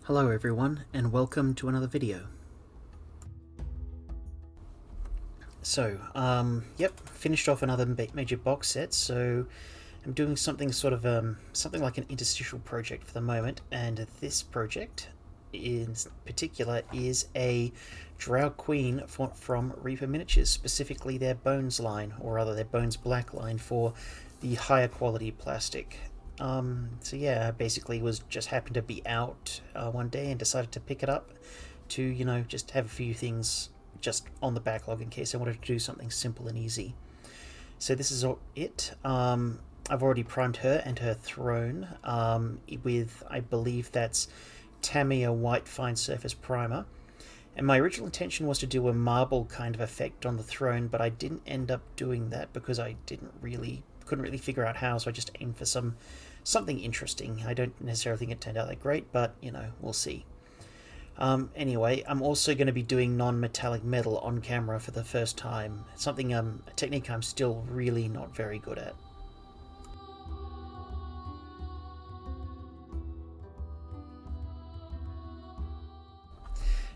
Hello everyone, and welcome to another video. So, finished off another major box set, so I'm doing something something like an interstitial project for the moment, and this project in particular is a Drow Queen from Reaper Miniatures, specifically their Bones line, or rather their Bones Black line for the higher quality plastic. So yeah, I basically was just happened to be out one day and decided to pick it up to, just have a few things just on the backlog in case I wanted to do something simple and easy. So this is it. I've already primed her and her throne with, I believe that's Tamiya White Fine Surface Primer. And my original intention was to do a marble kind of effect on the throne, but I didn't end up doing that because I couldn't really figure out how, so I just aimed for something interesting. I don't necessarily think it turned out that great, but we'll see. Anyway, I'm also going to be doing non-metallic metal on camera for the first time. Something, a technique I'm still really not very good at.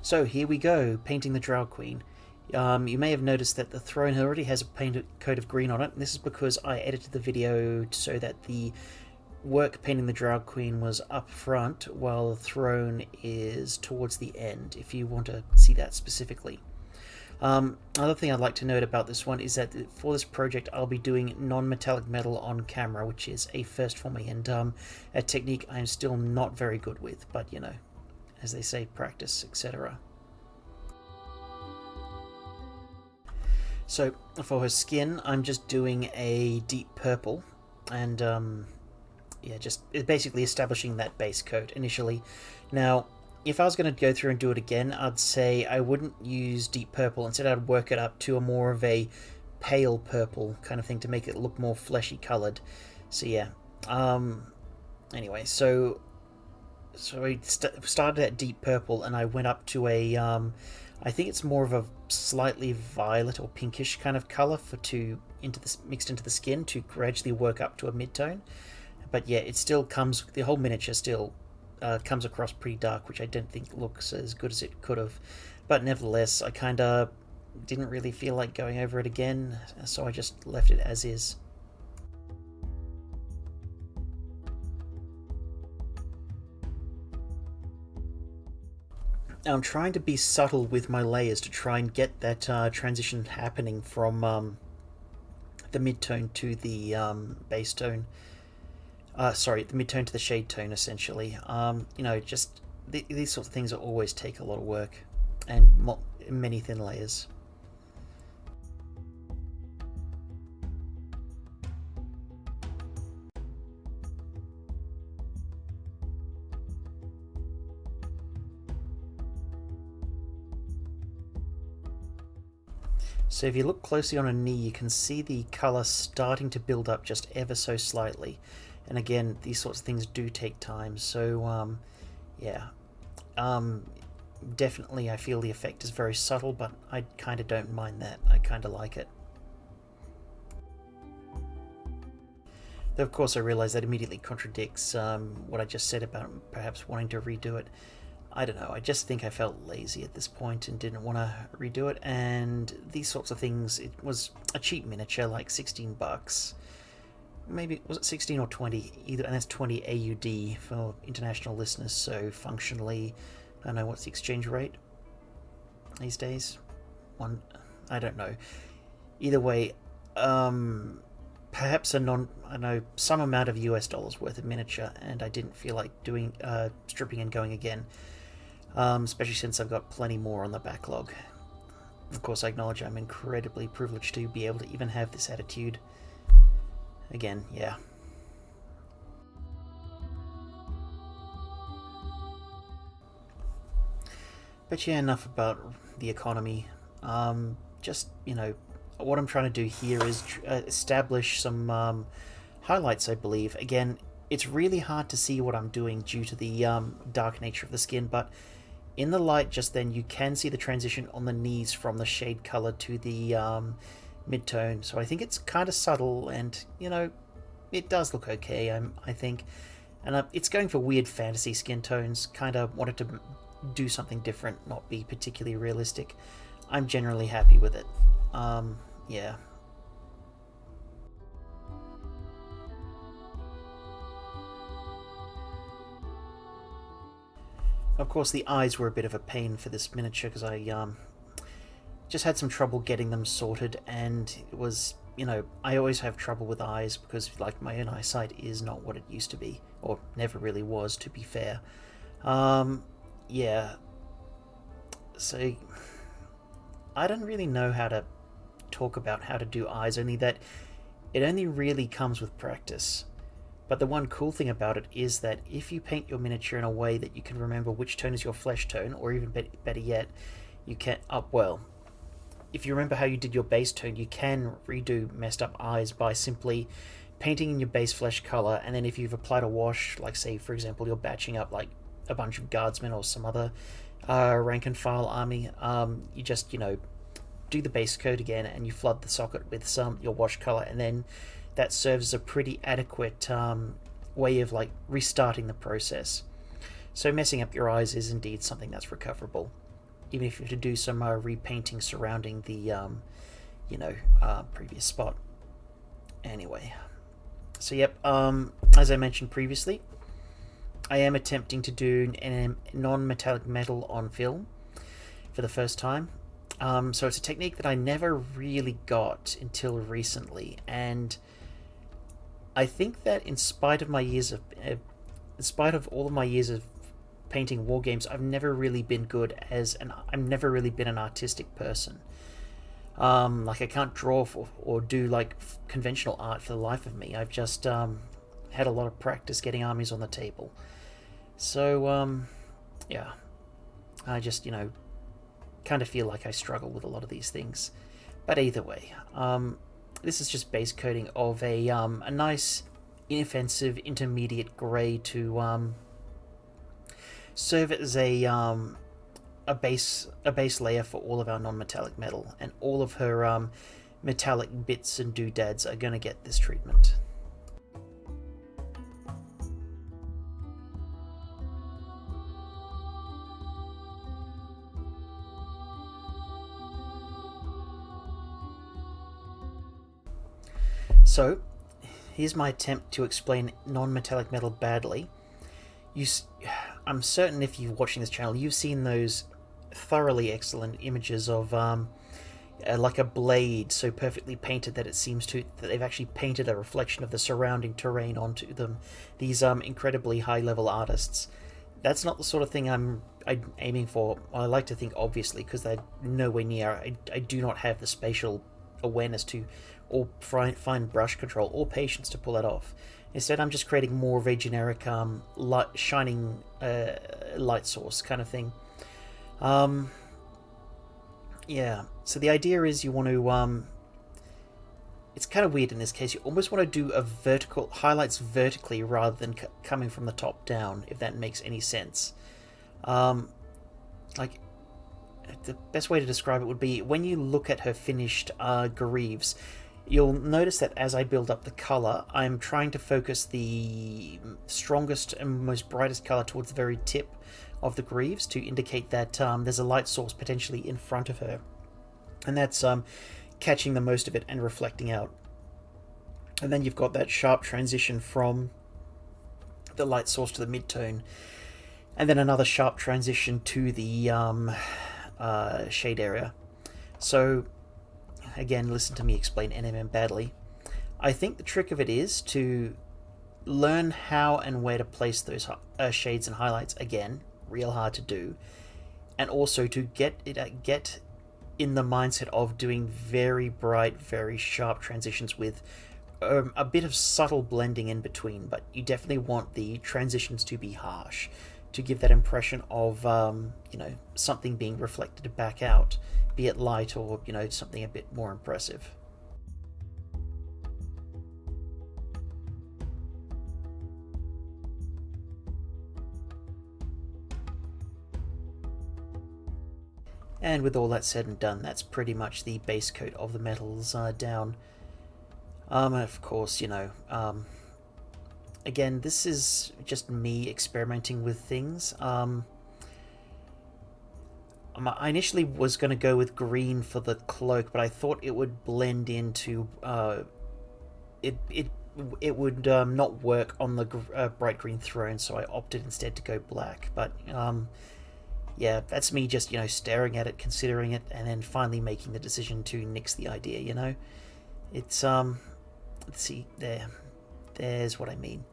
So here we go, painting the Drow Queen. You may have noticed that the throne already has a painted coat of green on it, and this is because I edited the video so that the work painting the Drow Queen was up front while the throne is towards the end, if you want to see that specifically. Another thing I'd like to note about this one is that for this project I'll be doing non-metallic metal on camera, which is a first for me, and a technique I'm still not very good with, but as they say, practice, etc. So for her skin, I'm just doing a deep purple, and just basically establishing that base coat initially. Now, if I was going to go through and do it again, I'd say I wouldn't use deep purple. Instead, I'd work it up to a more of a pale purple kind of thing to make it look more fleshy colored. So yeah. Anyway, so I started at deep purple, and I went up to a I think it's more of a slightly violet or pinkish kind of color mixed into the skin to gradually work up to a mid-tone. But yeah, it still comes, the whole miniature still comes across pretty dark, which I don't think looks as good as it could have. But nevertheless, I kind of didn't really feel like going over it again, so I just left it as is. I'm trying to be subtle with my layers to try and get that transition happening from the mid-tone to the base tone. Sorry, the mid-tone to the shade tone, essentially. Just these sorts of things always take a lot of work and many thin layers. So if you look closely on a knee, you can see the colour starting to build up just ever so slightly. And again, these sorts of things do take time, so definitely I feel the effect is very subtle, but I kind of don't mind that. I kind of like it. Though of course I realise that immediately contradicts what I just said about perhaps wanting to redo it. I don't know, I just think I felt lazy at this point and didn't want to redo it, and these sorts of things, it was a cheap miniature, like 16 bucks. Maybe, was it 16 or 20? Either, and that's 20 AUD for international listeners, so functionally, I don't know, what's the exchange rate these days? I don't know. Either way, perhaps some amount of US dollars worth of miniature, and I didn't feel like doing stripping and going again. Especially since I've got plenty more on the backlog. Of course, I acknowledge I'm incredibly privileged to be able to even have this attitude. Again, yeah. But yeah, enough about the economy. Just, what I'm trying to do here is establish some highlights, I believe. Again, it's really hard to see what I'm doing due to the dark nature of the skin, but in the light just then you can see the transition on the knees from the shade color to the mid-tone, so I think it's kind of subtle, and it does look okay, I think. And it's going for weird fantasy skin tones. Kind of wanted to do something different, not be particularly realistic. I'm generally happy with it. Yeah. Of course, the eyes were a bit of a pain for this miniature because I just had some trouble getting them sorted, and it was, I always have trouble with eyes because, like, my own eyesight is not what it used to be, or never really was, to be fair. Yeah. So, I don't really know how to talk about how to do eyes, only that it only really comes with practice. But the one cool thing about it is that if you paint your miniature in a way that you can remember which tone is your flesh tone, or even better yet, you can if you remember how you did your base tone, you can redo messed up eyes by simply painting in your base flesh color, and then if you've applied a wash, like say for example you're batching up like a bunch of guardsmen or some other rank and file army, you just do the base coat again and you flood the socket with your wash color, and then that serves as a pretty adequate way of like restarting the process. So messing up your eyes is indeed something that's recoverable, even if you have to do some repainting surrounding the previous spot. Anyway, so yep, as I mentioned previously, I am attempting to do non-metallic metal on film for the first time. So it's a technique that I never really got until recently, and I think that in spite of all of my years of painting war games, I've never really been I've never really been an artistic person. Like I can't draw or do like conventional art for the life of me. I've just had a lot of practice getting armies on the table. So yeah, I just kind of feel like I struggle with a lot of these things. But either way, this is just base coating of a nice inoffensive intermediate grey to serve as a base layer for all of our non-metallic metal, and all of her metallic bits and doodads are going to get this treatment. So, here's my attempt to explain non-metallic metal badly. I'm certain if you're watching this channel, you've seen those thoroughly excellent images of like a blade so perfectly painted that it seems that they've actually painted a reflection of the surrounding terrain onto them. These incredibly high-level artists. That's not the sort of thing I'm aiming for. Well, I like to think, obviously, because they're nowhere near. I do not have the spatial awareness to, or fine brush control, or patience to pull that off. Instead, I'm just creating more of a generic shining light source kind of thing. Yeah, so the idea is you want to... it's kind of weird in this case. You almost want to do highlights vertically rather than coming from the top down, if that makes any sense. Like, the best way to describe it would be when you look at her finished greaves, you'll notice that as I build up the color, I'm trying to focus the strongest and most brightest color towards the very tip of the greaves to indicate that there's a light source potentially in front of her, and that's catching the most of it and reflecting out. And then you've got that sharp transition from the light source to the mid-tone, and then another sharp transition to the shade area. So again, listen to me explain NMM badly. I think the trick of it is to learn how and where to place those shades and highlights. Again, real hard to do, and also to get in the mindset of doing very bright, very sharp transitions with a bit of subtle blending in between. But you definitely want the transitions to be harsh, to give that impression of something being reflected back out, be it light or something a bit more impressive. And with all that said and done, that's pretty much the base coat of the metals down. Of course, again, this is just me experimenting with things. I initially was going to go with green for the cloak, but I thought it would blend into it would not work on the bright green throne, so I opted instead to go black. But yeah, that's me just staring at it, considering it, and then finally making the decision to nix the idea. It's let's see there's what I mean.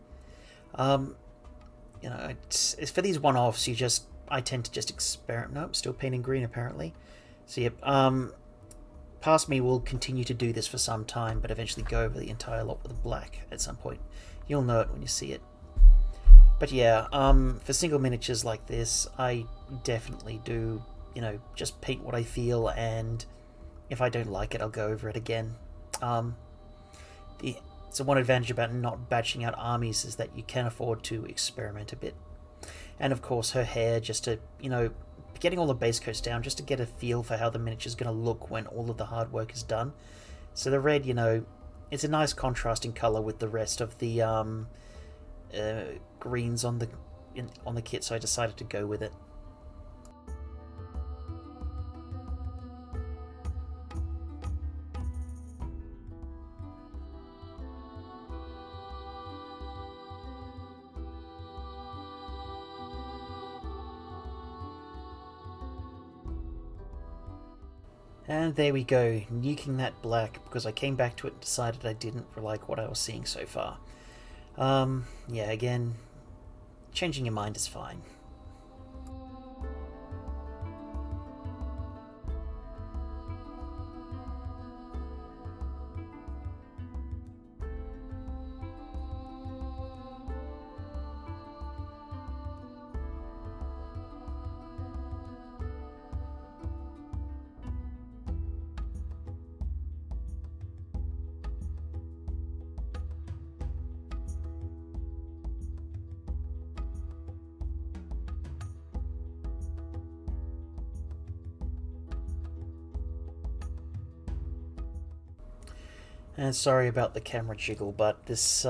It's for these one-offs. I tend to just experiment. Nope, still painting green apparently. So yep. Past me will continue to do this for some time, but eventually go over the entire lot with black at some point. You'll know it when you see it. But yeah, for single miniatures like this, I definitely do, just paint what I feel, and if I don't like it, I'll go over it again. So one advantage about not batching out armies is that you can afford to experiment a bit. And of course her hair, just to, getting all the base coats down, just to get a feel for how the miniature's going to look when all of the hard work is done. So the red, it's a nice contrasting colour with the rest of the greens on the kit, so I decided to go with it. And there we go, nuking that black, because I came back to it and decided I didn't like what I was seeing so far. Yeah, again, changing your mind is fine. And sorry about the camera jiggle, but this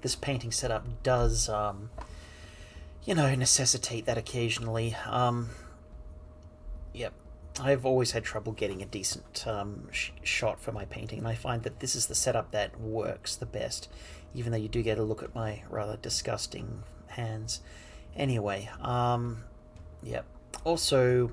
this painting setup does necessitate that occasionally. Yep, I've always had trouble getting a decent shot for my painting, and I find that this is the setup that works the best, even though you do get a look at my rather disgusting hands. Anyway, yep. Also,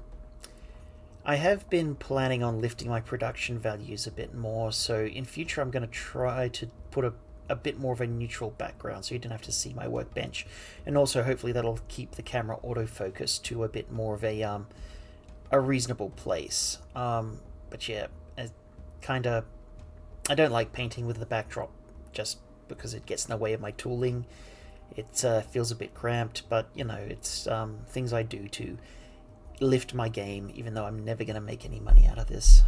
I have been planning on lifting my production values a bit more, so in future I'm going to try to put a bit more of a neutral background so you don't have to see my workbench, and also hopefully that'll keep the camera autofocus to a bit more of a reasonable place. But yeah, I don't like painting with the backdrop just because it gets in the way of my tooling. It feels a bit cramped, but it's things I do to lift my game, even though I'm never going to make any money out of this.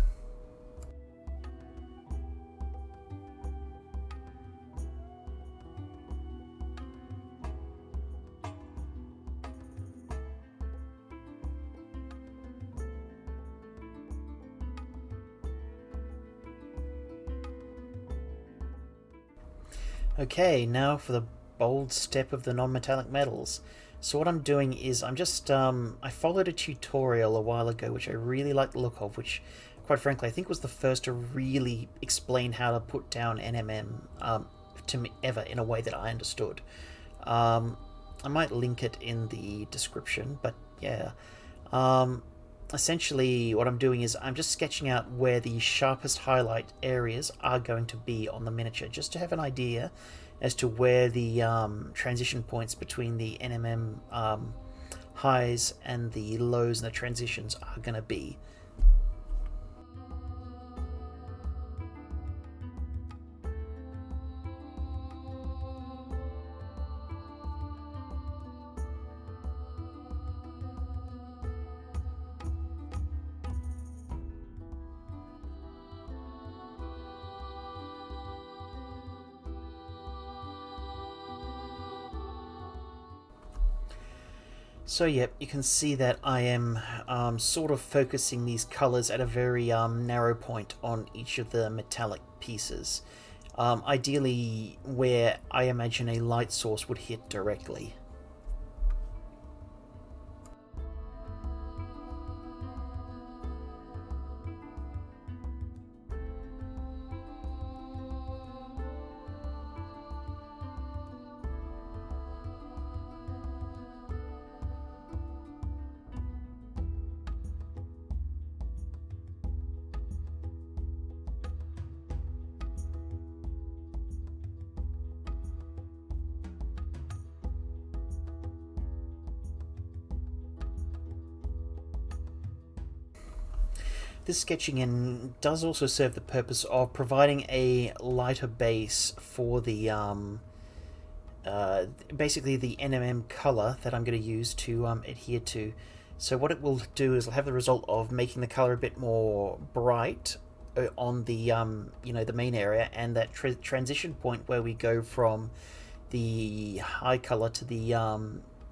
Okay, now for the bold step of the non-metallic metals. So what I'm doing is I'm just, I followed a tutorial a while ago which I really liked the look of, which quite frankly I think was the first to really explain how to put down NMM to me ever in a way that I understood. I might link it in the description, but yeah. Essentially what I'm doing is I'm just sketching out where the sharpest highlight areas are going to be on the miniature, just to have an idea as to where the transition points between the NMM highs and the lows and the transitions are going to be. So yep, you can see that I am sort of focusing these colors at a very narrow point on each of the metallic pieces. Ideally where I imagine a light source would hit directly. This sketching in does also serve the purpose of providing a lighter base for the basically the NMM color that I'm going to use to adhere to. So what it will do is it'll have the result of making the color a bit more bright on the the main area, and that transition point where we go from the high color to the I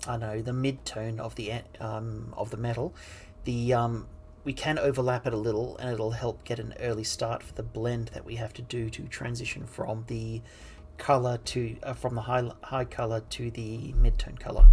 don't know, the mid tone of the metal. The We can overlap it a little, and it'll help get an early start for the blend that we have to do to transition from the color to from the high color to the mid-tone color.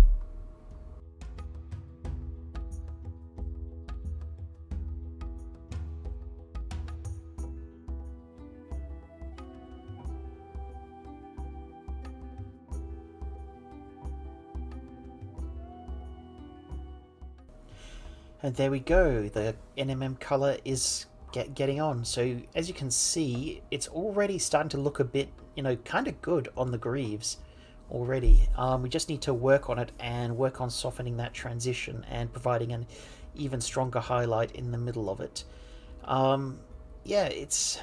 And there we go, the NMM color is getting on. So as you can see, it's already starting to look a bit, kind of good on the greaves already. We just need to work on it and work on softening that transition and providing an even stronger highlight in the middle of it. Yeah, it's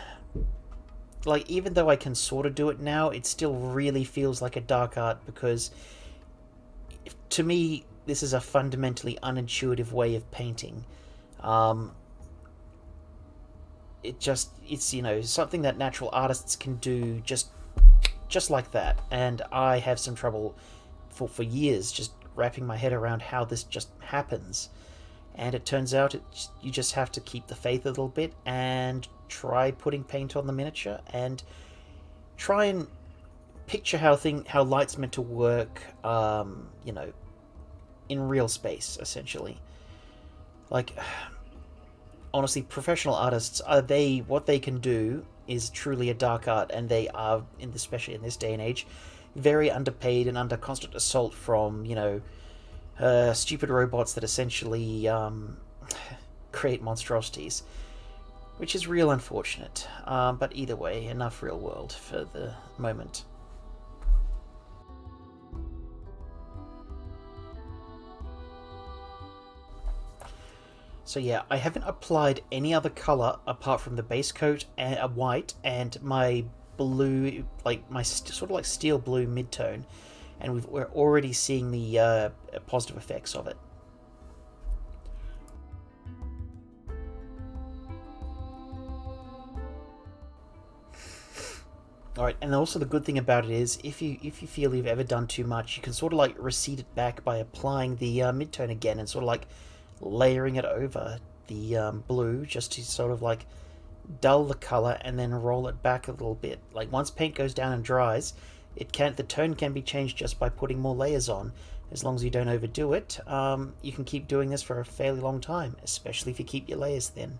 like, even though I can sort of do it now, it still really feels like a dark art, because to me this is a fundamentally unintuitive way of painting. It's something that natural artists can do just like that, and I have some trouble for years just wrapping my head around how this just happens. And it turns out you just have to keep the faith a little bit and try putting paint on the miniature and try and picture how light's meant to work, in real space, essentially. Like, honestly, professional artists, what they can do is truly a dark art, and they are, especially in this day and age, very underpaid and under constant assault from stupid robots that essentially create monstrosities, which is real unfortunate. But either way, enough real world for the moment. So yeah, I haven't applied any other color apart from the base coat and a white and my blue, like my sort of like steel blue mid-tone, and we're already seeing the positive effects of it. Alright, and also the good thing about it is, if you feel you've ever done too much, you can sort of like recede it back by applying the mid-tone again and sort of like layering it over the blue, just to sort of like dull the color and then roll it back a little bit. Like, once paint goes down and dries, the tone can be changed just by putting more layers on. As long as you don't overdo it, you can keep doing this for a fairly long time, especially if you keep your layers thin.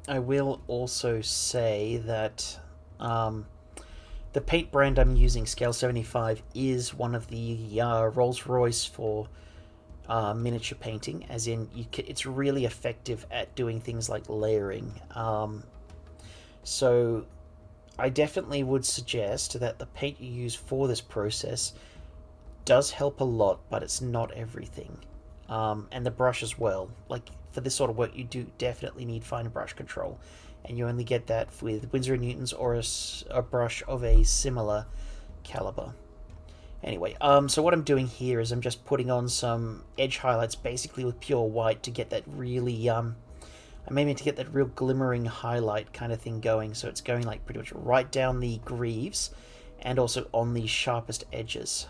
I will also say that the paint brand I'm using, Scale 75, is one of the Rolls Royce for miniature painting, as in it's really effective at doing things like layering. So I definitely would suggest that the paint you use for this process does help a lot, but it's not everything. And the brush as well. Like, for this sort of work, you do definitely need fine brush control, and you only get that with Winsor & Newton's or a brush of a similar caliber. Anyway, so what I'm doing here is I'm just putting on some edge highlights, basically with pure white, to get that really, I'm aiming to get that real glimmering highlight kind of thing going, so it's going like pretty much right down the greaves, and also on the sharpest edges.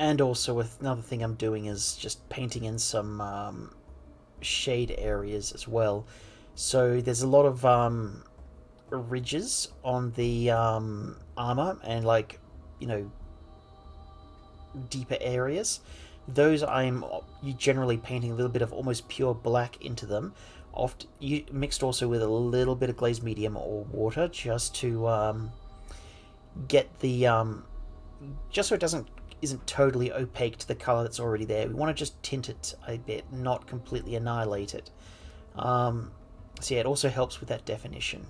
And also, with another thing I'm doing is just painting in some shade areas as well. So there's a lot of ridges on the armor and, like, you know, deeper areas. Those I'm generally painting a little bit of almost pure black into them, often mixed also with a little bit of glazed medium or water, just to get the just so it isn't totally opaque to the color that's already there. We want to just tint it a bit, not completely annihilate it. So yeah, it also helps with that definition.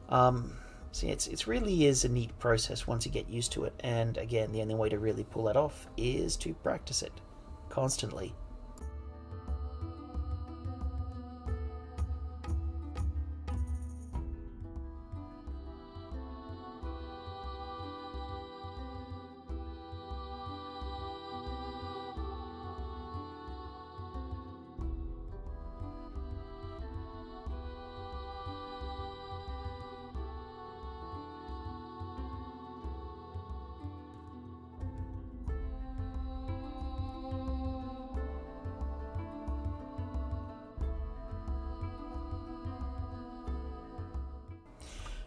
So yeah, it's really is a neat process once you get used to it, and again, the only way to really pull that off is to practice it constantly.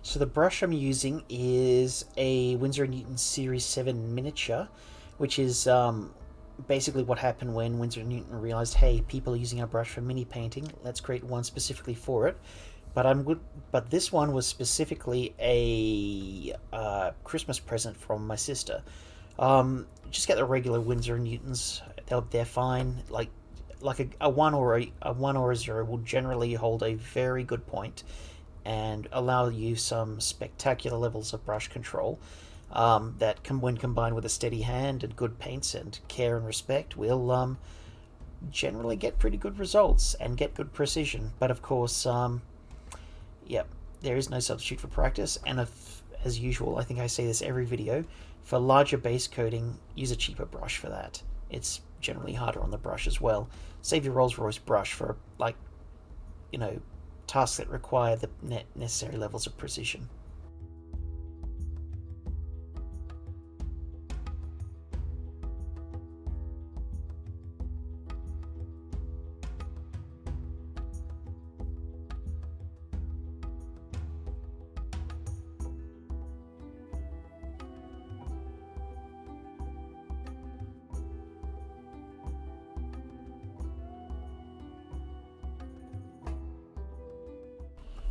So the brush I'm using is a Winsor & Newton Series 7 miniature, which is basically what happened when Winsor & Newton realized, hey, people are using our brush for mini painting, let's create one specifically for it. But this one was specifically a Christmas present from my sister. Just get the regular Winsor & Newtons. They're fine. Like a 1 or a 1 or a 0 will generally hold a very good point and allow you some spectacular levels of brush control that when combined with a steady hand and good paints and care and respect, will generally get pretty good results and get good precision. But of course, yep, there is no substitute for practice, and as usual, I think I say this every video, for larger base coating, use a cheaper brush for that. It's generally harder on the brush as well. Save your Rolls Royce brush for, like, you know, tasks that require the necessary levels of precision.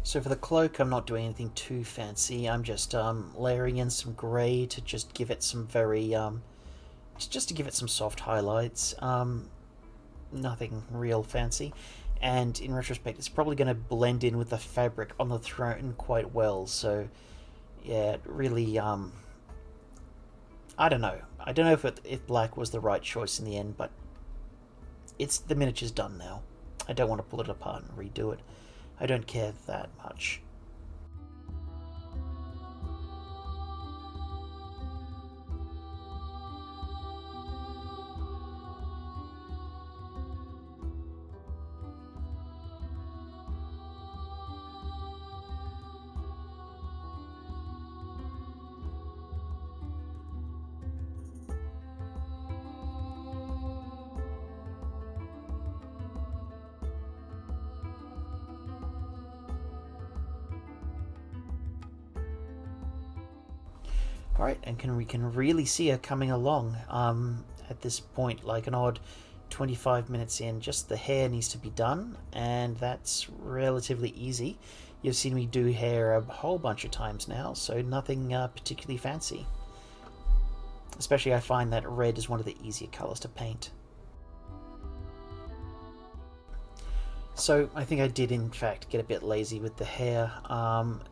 So for the cloak, I'm not doing anything too fancy. I'm just layering in some grey to just give it some just to give it some soft highlights. Nothing real fancy. And in retrospect, it's probably going to blend in with the fabric on the throne quite well. So yeah, really, I don't know. I don't know if black was the right choice in the end, but the miniature's done now. I don't want to pull it apart and redo it. I don't care that much. Alright, and we can really see her coming along at this point, like an odd 25 minutes in. Just the hair needs to be done, and that's relatively easy. You've seen me do hair a whole bunch of times now, so nothing particularly fancy. Especially I find that red is one of the easier colours to paint. So I think I did in fact get a bit lazy with the hair.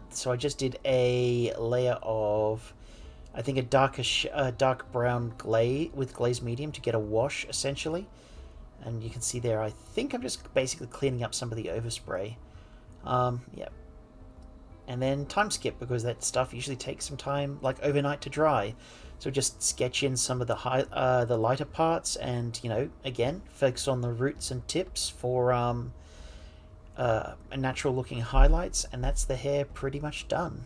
So I just did a layer of, I think, a dark brown with glazed medium to get a wash essentially. And you can see there, I think I'm just basically cleaning up some of the overspray. Yeah. And then time skip, because that stuff usually takes some time, like overnight, to dry. So just sketch in some of the lighter parts, and again focus on the roots and tips for natural looking highlights, and that's the hair pretty much done.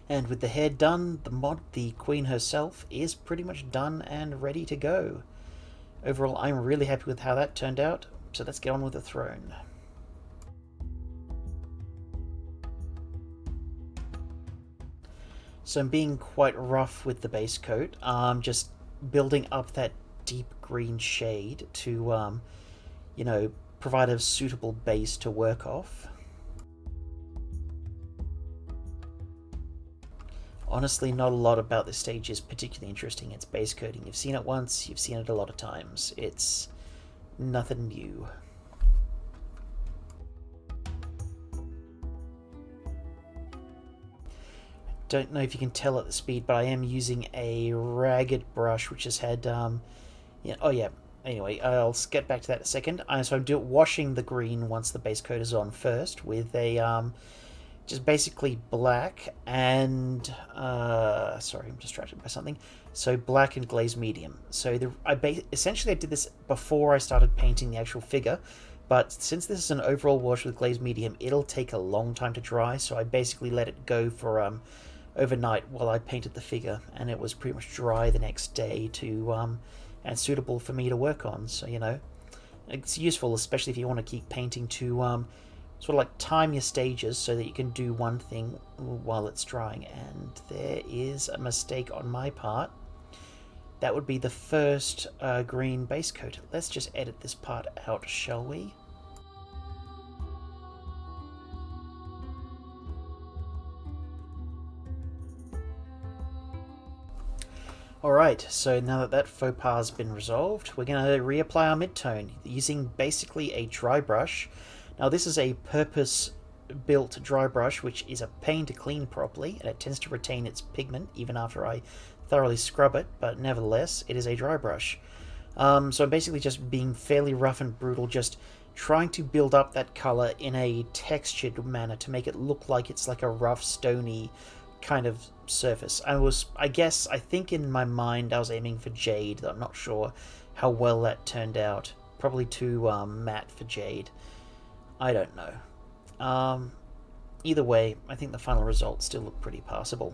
And with the hair done, the queen herself, is pretty much done and ready to go. Overall, I'm really happy with how that turned out, so let's get on with the throne. So I'm being quite rough with the base coat, just building up that deep green shade to, you know, provide a suitable base to work off. Honestly, not a lot about this stage is particularly interesting. It's base coating. You've seen it once, you've seen it a lot of times. It's nothing new. Don't know if you can tell at the speed, but I am using a ragged brush which has had yeah, oh yeah, anyway, I'll get back to that in a second. So I'm washing the green once the base coat is on first with a just basically black and sorry, I'm distracted by something. So black and glaze medium. So essentially I did this before I started painting the actual figure, but since this is an overall wash with glaze medium, it'll take a long time to dry. So I basically let it go for overnight while I painted the figure, and it was pretty much dry the next day to and suitable for me to work on. So you know, it's useful, especially if you want to keep painting to sort of like time your stages so that you can do one thing while it's drying. And there is a mistake on my part. That would be the first green base coat. Let's just edit this part out, shall we? Alright, so now that that faux pas has been resolved, we're going to reapply our midtone using basically a dry brush. Now this is a purpose-built dry brush which is a pain to clean properly, and it tends to retain its pigment even after I thoroughly scrub it, but nevertheless it is a dry brush. So I'm basically just being fairly rough and brutal, just trying to build up that colour in a textured manner to make it look like it's like a rough, stony kind of surface. I think in my mind I was aiming for jade. I'm not sure how well that turned out. Probably too matte for jade. I don't know. Either way, I think the final results still look pretty passable.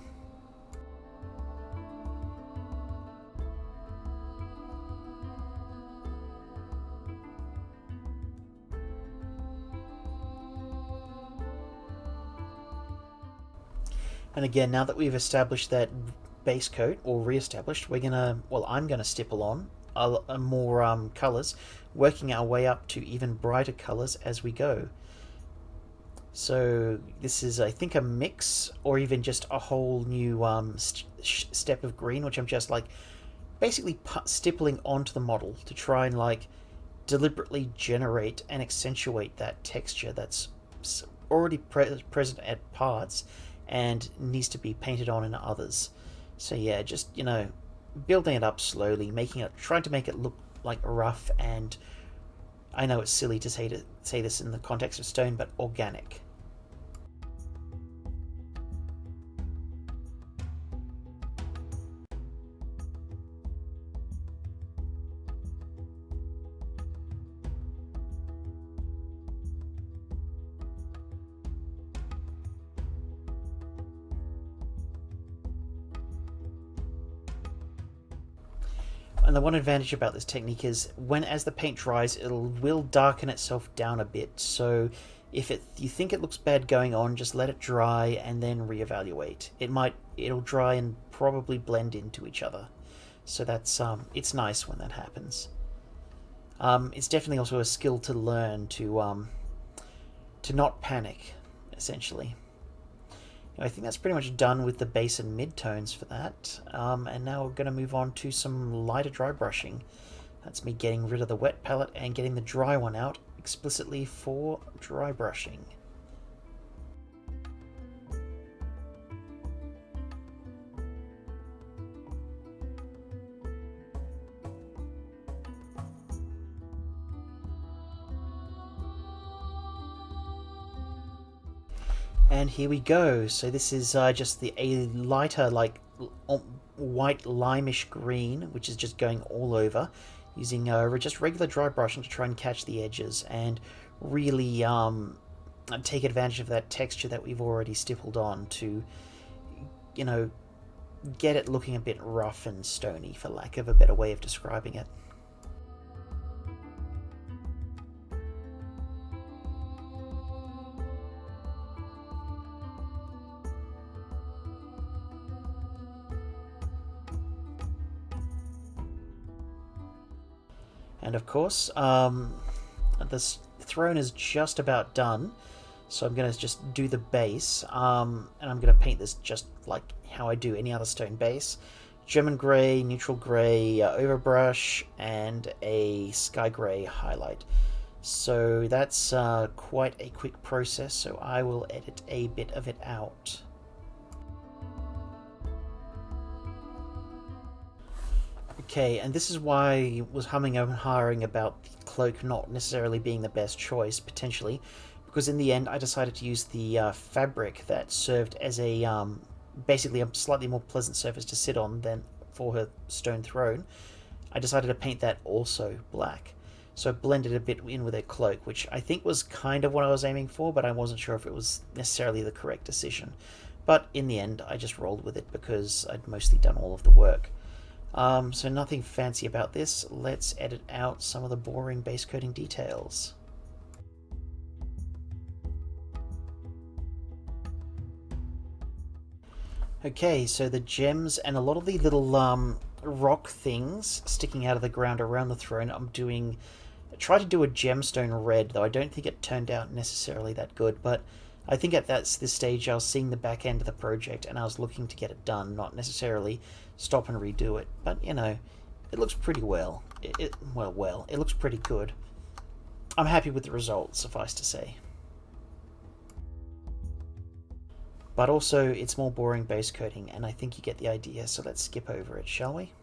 And again, now that we've established that base coat, or re-established, I'm gonna stipple on more colours, working our way up to even brighter colours as we go. So this is, I think, a mix, or even just a whole new step of green, which I'm just like basically stippling onto the model to try and like deliberately generate and accentuate that texture that's already present at parts and needs to be painted on in others. So yeah, just, you know, building it up slowly, trying to make it look like rough, and I know it's silly to say this in the context of stone, but organic. And the one advantage about this technique is as the paint dries, it will darken itself down a bit. So if you think it looks bad going on, just let it dry and then reevaluate. It'll dry and probably blend into each other. So that's it's nice when that happens. It's definitely also a skill to learn to not panic, essentially. I think that's pretty much done with the base and mid-tones for that. And now we're going to move on to some lighter dry brushing. That's me getting rid of the wet palette and getting the dry one out explicitly for dry brushing. And here we go. So this is just a lighter, like white limeish green, which is just going all over, using just regular dry brushing to try and catch the edges and really take advantage of that texture that we've already stippled on to you know, get it looking a bit rough and stony, for lack of a better way of describing it. And of course, this throne is just about done, so I'm going to just do the base, and I'm going to paint this just like how I do any other stone base. German grey, neutral grey, overbrush, and a sky grey highlight. So that's quite a quick process, so I will edit a bit of it out. Okay, and this is why I was humming and hawing about the cloak not necessarily being the best choice, potentially, because in the end I decided to use the fabric that served as a basically a slightly more pleasant surface to sit on than for her stone throne. I decided to paint that also black. So I blended a bit in with her cloak, which I think was kind of what I was aiming for, but I wasn't sure if it was necessarily the correct decision. But in the end, I just rolled with it because I'd mostly done all of the work. So nothing fancy about this. Let's edit out some of the boring base coating details. Okay, so the gems and a lot of the little rock things sticking out of the ground around the throne, try to do a gemstone red, though I don't think it turned out necessarily that good, but I think at this stage I was seeing the back end of the project and I was looking to get it done, not necessarily stop and redo it. But, you know, it looks pretty well. It looks pretty good. I'm happy with the result, suffice to say. But also, it's more boring base coating, and I think you get the idea, so let's skip over it, shall we?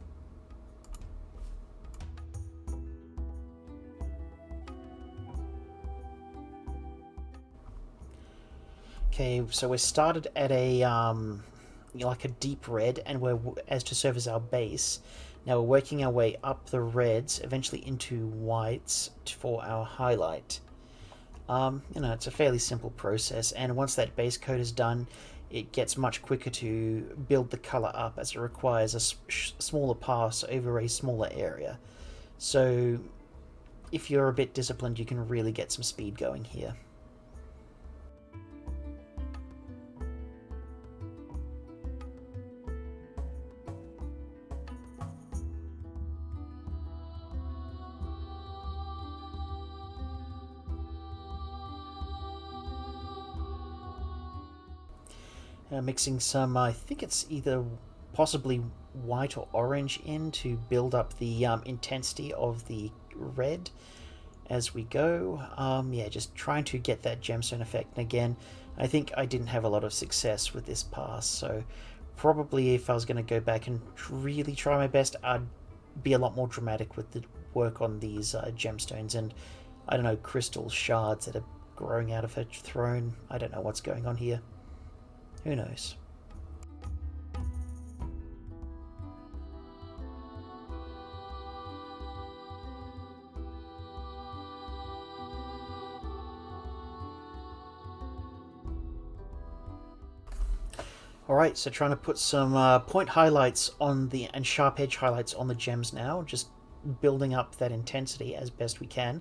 Okay, so we started at a like a deep red, and we're as to serve as our base. Now we're working our way up the reds, eventually into whites for our highlight. You know, it's a fairly simple process, and once that base coat is done, it gets much quicker to build the color up, as it requires a smaller pass over a smaller area. So if you're a bit disciplined, you can really get some speed going here. Mixing some, I think it's either possibly white or orange in to build up the intensity of the red as we go. Yeah, just trying to get that gemstone effect. And again, I think I didn't have a lot of success with this pass, so probably if I was going to go back and really try my best, I'd be a lot more dramatic with the work on these gemstones and, I don't know, crystal shards that are growing out of her throne. I don't know what's going on here. Who knows? Alright, so trying to put some point highlights on the and sharp edge highlights on the gems now, just building up that intensity as best we can,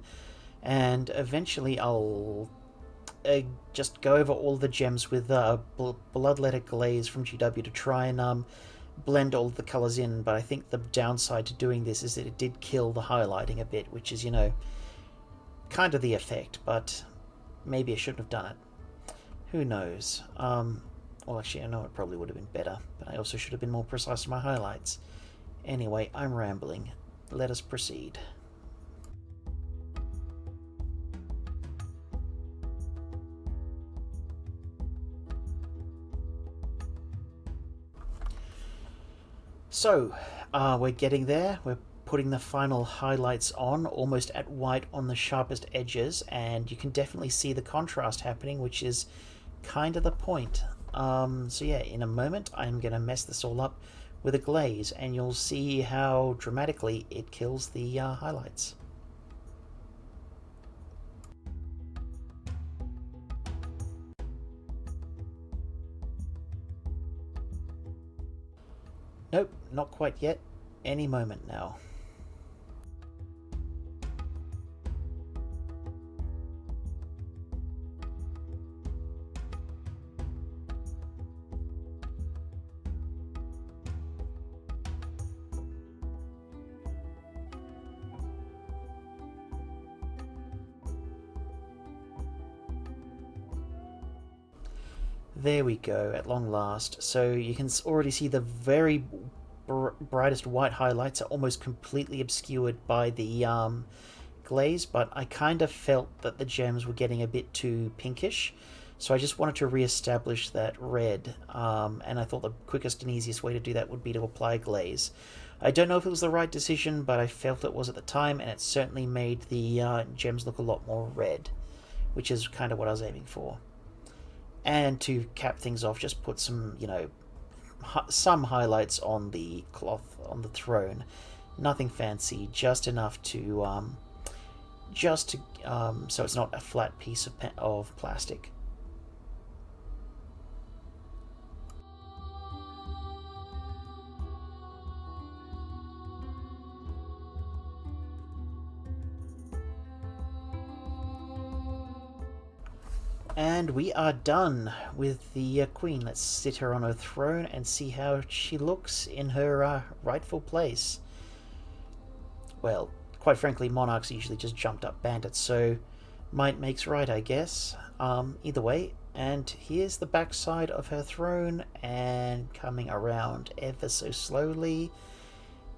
and eventually I'll just go over all the gems with Bloodletter Glaze from GW to try and blend all the colours in, but I think the downside to doing this is that it did kill the highlighting a bit, which is, you know, kind of the effect, but maybe I shouldn't have done it. Who knows? Well, actually, I know it probably would have been better, but I also should have been more precise in my highlights. Anyway, I'm rambling. Let us proceed. So, we're getting there. We're putting the final highlights on, almost at white on the sharpest edges, and you can definitely see the contrast happening, which is kind of the point. So yeah, in a moment I'm going to mess this all up with a glaze, and you'll see how dramatically it kills the highlights. Nope, not quite yet. Any moment now. There we go, at long last. So you can already see the very brightest white highlights are almost completely obscured by the glaze, but I kind of felt that the gems were getting a bit too pinkish, so I just wanted to re-establish that red, and I thought the quickest and easiest way to do that would be to apply glaze. I don't know if it was the right decision, but I felt it was at the time, and it certainly made the gems look a lot more red, which is kind of what I was aiming for. And to cap things off, just put some, some highlights on the cloth on the throne. Nothing fancy, just enough to, so it's not a flat piece of plastic. And we are done with the Queen. Let's sit her on her throne and see how she looks in her rightful place. Well, quite frankly, monarchs usually just jumped up bandits, so might makes right, I guess. Either way, and here's the backside of her throne, and coming around ever so slowly,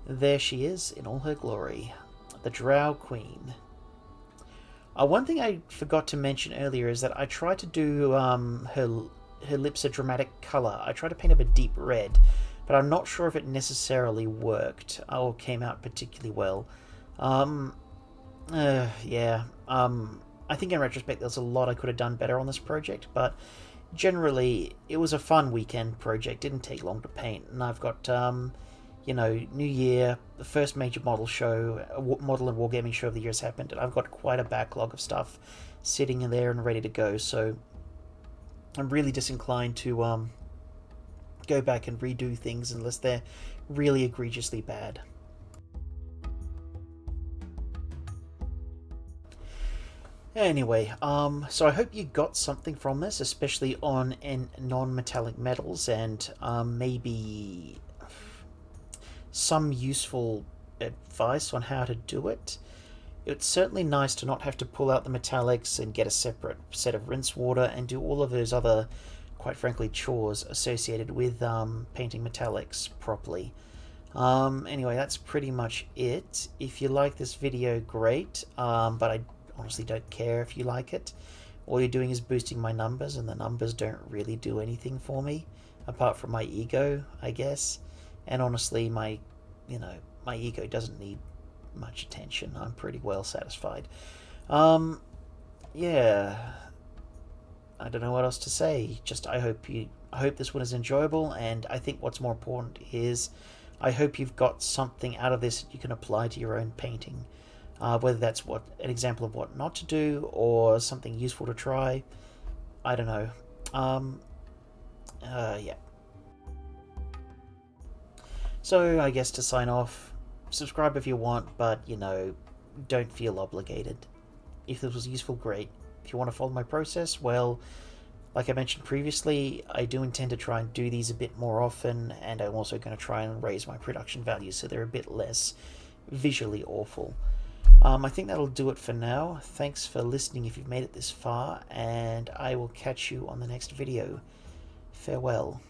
there she is in all her glory, the Drow Queen. One thing I forgot to mention earlier is that I tried to do her lips a dramatic colour. I tried to paint up a deep red, but I'm not sure if it necessarily worked or came out particularly well. Yeah. I think in retrospect there's a lot I could have done better on this project, but generally it was a fun weekend project. Didn't take long to paint, and I've got New Year, the first major model and wargaming show of the year has happened, and I've got quite a backlog of stuff sitting in there and ready to go, so I'm really disinclined to go back and redo things unless they're really egregiously bad. Anyway, so I hope you got something from this, especially on non-metallic metals, and maybe some useful advice on how to do it. It's certainly nice to not have to pull out the metallics and get a separate set of rinse water and do all of those other, quite frankly, chores associated with painting metallics properly. Anyway, that's pretty much it. If you like this video, great, but I honestly don't care if you like it. All you're doing is boosting my numbers, and the numbers don't really do anything for me, apart from my ego, I guess. And honestly, my ego doesn't need much attention. I'm pretty well satisfied. Yeah. I don't know what else to say. Just I hope this one is enjoyable, and I think what's more important is I hope you've got something out of this that you can apply to your own painting. Whether that's an example of what not to do or something useful to try. I don't know. Yeah. So I guess to sign off, subscribe if you want, but don't feel obligated. If this was useful, great. If you want to follow my process, well, like I mentioned previously, I do intend to try and do these a bit more often, and I'm also going to try and raise my production values so they're a bit less visually awful. I think that'll do it for now. Thanks for listening if you've made it this far, and I will catch you on the next video. Farewell.